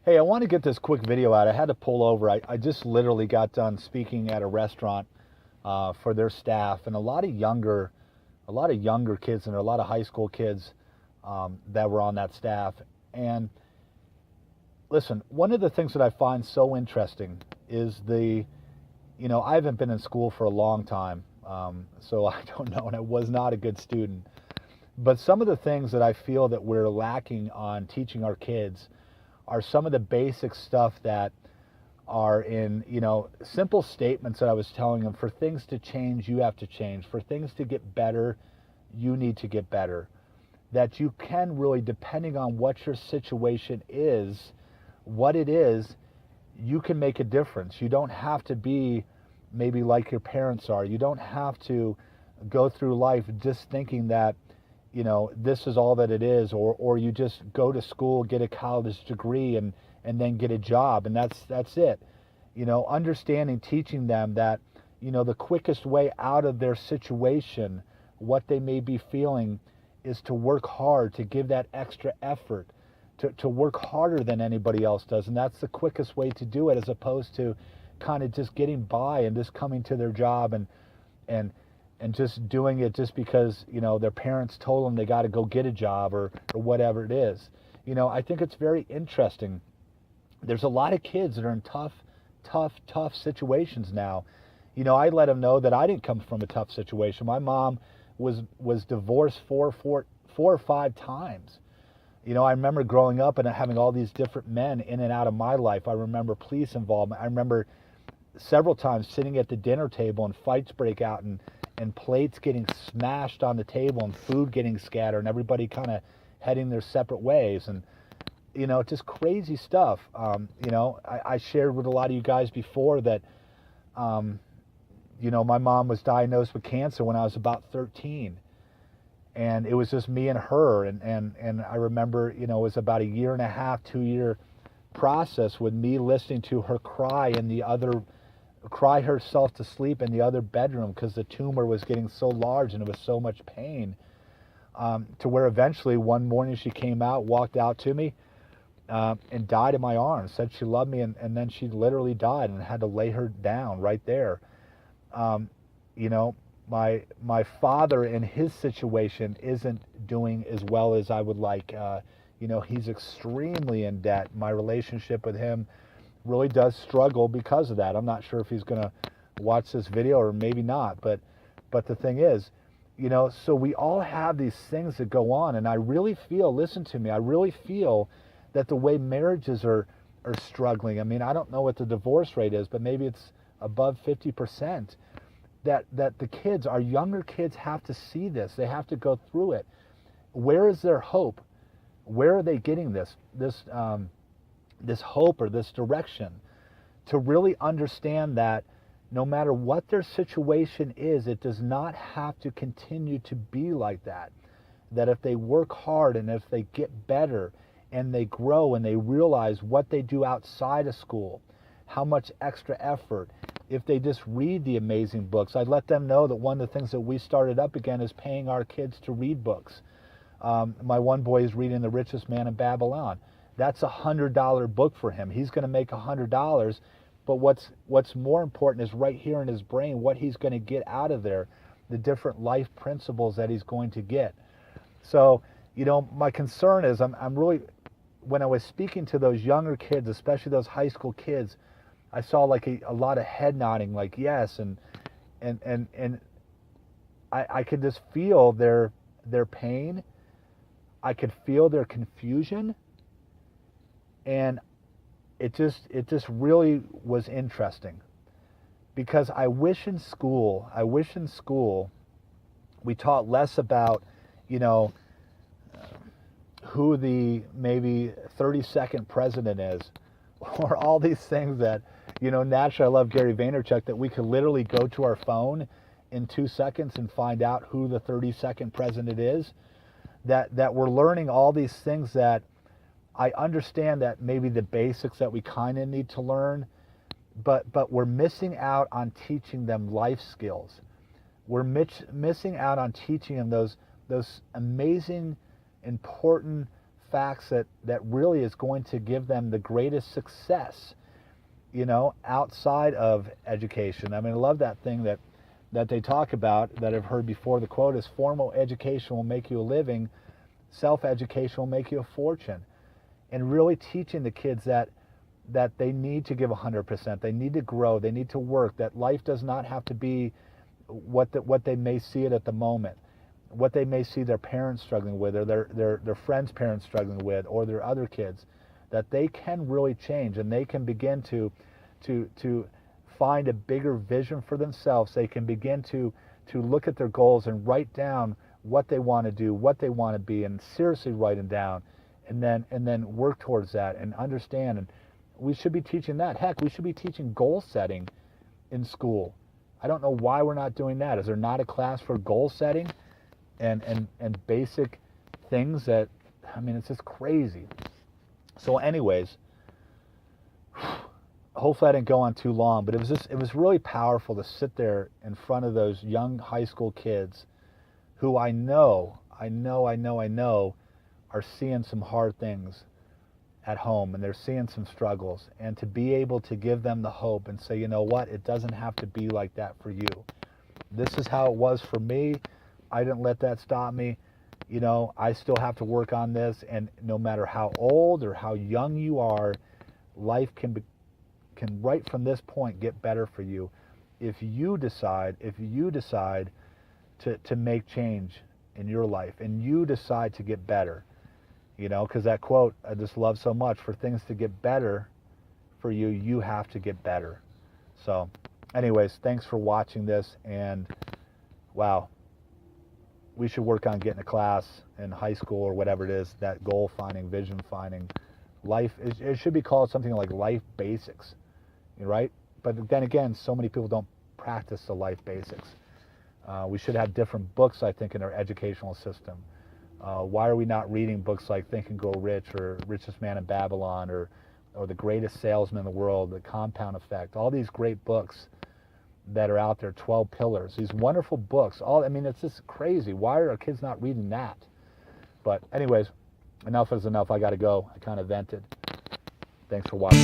Hey, I want to get this quick video out. I had to pull over. I just literally got done speaking at a restaurant for their staff, and a lot of younger kids, and there are a lot of high school kids that were on that staff. And listen, one of the things that I find so interesting is I haven't been in school for a long time, so I don't know, and I was not a good student. But some of the things that I feel that we're lacking on teaching our kids are some of the basic stuff that are in, simple statements that I was telling them. For things to change, you have to change. For things to get better, you need to get better. That you can really, depending on what your situation is, what it is, you can make a difference. You don't have to be maybe like your parents are. You don't have to go through life just thinking that this is all that it is, or you just go to school, get a college degree, and then get a job, and that's it. Understanding, teaching them that, the quickest way out of their situation, what they may be feeling, is to work hard, to give that extra effort, to work harder than anybody else does, and that's the quickest way to do it, as opposed to kind of just getting by and just coming to their job and and just doing it just because their parents told them they got to go get a job, or whatever it is. I think it's very interesting. There's a lot of kids that are in tough situations now. I let them know that I didn't come from a tough situation. My mom was divorced four or five times. I remember growing up and having all these different men in and out of my life. I remember police involvement. I remember several times sitting at the dinner table and fights break out, and plates getting smashed on the table, and food getting scattered, and everybody kind of heading their separate ways, and just crazy stuff. I shared with a lot of you guys before that my mom was diagnosed with cancer when I was about 13, and it was just me and her, and I remember it was about a year and a half, 2 year process with me listening to her cry herself to sleep in the other bedroom because the tumor was getting so large and it was so much pain, to where eventually one morning she came out, walked out to me, and died in my arms, said she loved me, and then she literally died, and I had to lay her down right there. My father in his situation isn't doing as well as I would like. He's extremely in debt. My relationship with him really does struggle because of that. I'm not sure if he's going to watch this video, or maybe not, but the thing is, so we all have these things that go on, and I really feel, listen to me, I really feel that the way marriages are struggling, I mean, I don't know what the divorce rate is, but maybe it's above 50%, that the kids, our younger kids, have to see this. They have to go through it. Where is their hope? Where are they getting this hope or this direction? To really understand that no matter what their situation is, it does not have to continue to be like that. That if they work hard, and if they get better, and they grow, and they realize what they do outside of school, how much extra effort, if they just read the amazing books. I let them know that one of the things that we started up again is paying our kids to read books. My one boy is reading The Richest Man in Babylon. That's $100 book for him. He's going to make $100, but what's more important is right here in his brain, what he's going to get out of there, the different life principles that he's going to get. So, my concern is, I'm really, when I was speaking to those younger kids, especially those high school kids, I saw like a lot of head nodding, like yes, and I could just feel their pain. I could feel their confusion, and it just really was interesting, because I wish in school we taught less about who the maybe 32nd president is, or all these things that naturally, I love Gary Vaynerchuk, that we could literally go to our phone in 2 seconds and find out who the 32nd president is. That we're learning all these things that I understand that maybe the basics that we kind of need to learn, but we're missing out on teaching them life skills. We're missing out on teaching them those amazing, important facts that really is going to give them the greatest success, outside of education. I mean, I love that thing that they talk about that I've heard before. The quote is, formal education will make you a living, self-education will make you a fortune. And really teaching the kids that they need to give 100%, they need to grow, they need to work, that life does not have to be what they may see it at the moment, what they may see their parents struggling with, or their friends' parents struggling with, or their other kids, that they can really change, and they can begin to find a bigger vision for themselves. They can begin to look at their goals and write down what they want to do, what they want to be, and seriously write them down, and then work towards that and understand. And we should be teaching that. Heck, we should be teaching goal setting in school. I don't know why we're not doing that. Is there not a class for goal setting and basic things that, I mean, it's just crazy. So anyways, hopefully I didn't go on too long, but it was really powerful to sit there in front of those young high school kids who I know are seeing some hard things at home, and they're seeing some struggles, and to be able to give them the hope and say, you know what, it doesn't have to be like that for you. This is how it was for me. I didn't let that stop me. I still have to work on this, and no matter how old or how young you are, life can right from this point get better for you if you decide to make change in your life, and you decide to get better. Because that quote I just love so much, for things to get better for you, you have to get better. So anyways, thanks for watching this, and wow, we should work on getting a class in high school or whatever it is, that goal finding, vision finding, life, it should be called something like life basics, right? But then again, so many people don't practice the life basics. We should have different books, I think, in our educational system. Why are we not reading books like Think and Grow Rich, or Richest Man in Babylon, or The Greatest Salesman in the World, The Compound Effect, all these great books that are out there, 12 Pillars, these wonderful books. It's just crazy. Why are our kids not reading that? But anyways, enough is enough. I got to go. I kind of vented. Thanks for watching.